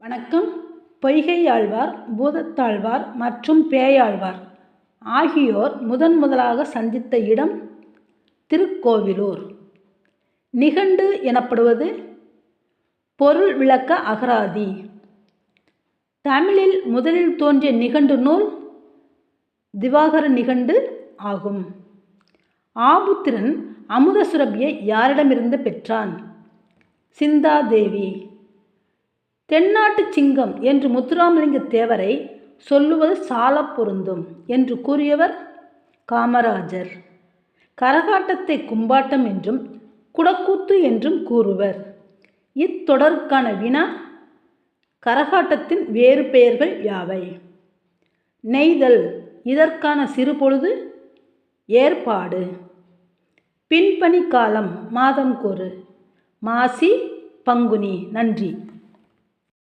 வணக்கம். பொய்கையாழ்வார், பூதத்தாழ்வார் மற்றும் பேயாழ்வார் ஆகியோர் முதலாக சந்தித்த இடம் திருக்கோவிலூர். நிகண்டு எனப்படுவது பொருள் விளக்க அகராதி. தமிழில் முதலில் தோன்றிய நிகண்டு நூல் திவாகர நிகண்டு ஆகும். ஆபுத்திரன் அமுத சுரபியை யாரிடமிருந்து பெற்றான்? சிந்தாதேவி. தென்னாட்டு சிங்கம் என்று முத்துராமலிங்க தேவரை சொல்லுவது சால பொருந்தும் என்று கூறியவர் காமராஜர். கரகாட்டத்தை கும்பாட்டம் என்றும் குடக்கூத்து என்றும் கூறுவர். இத்தொடருக்கான வினா: கரகாட்டத்தின் வேறு பெயர்கள் யாவை? நெய்தல் இதற்கான சிறுபொழுது ஏற்பாடு. பின்பனி காலம் மாதம் கூறு. மாசி, பங்குனி. நன்றி.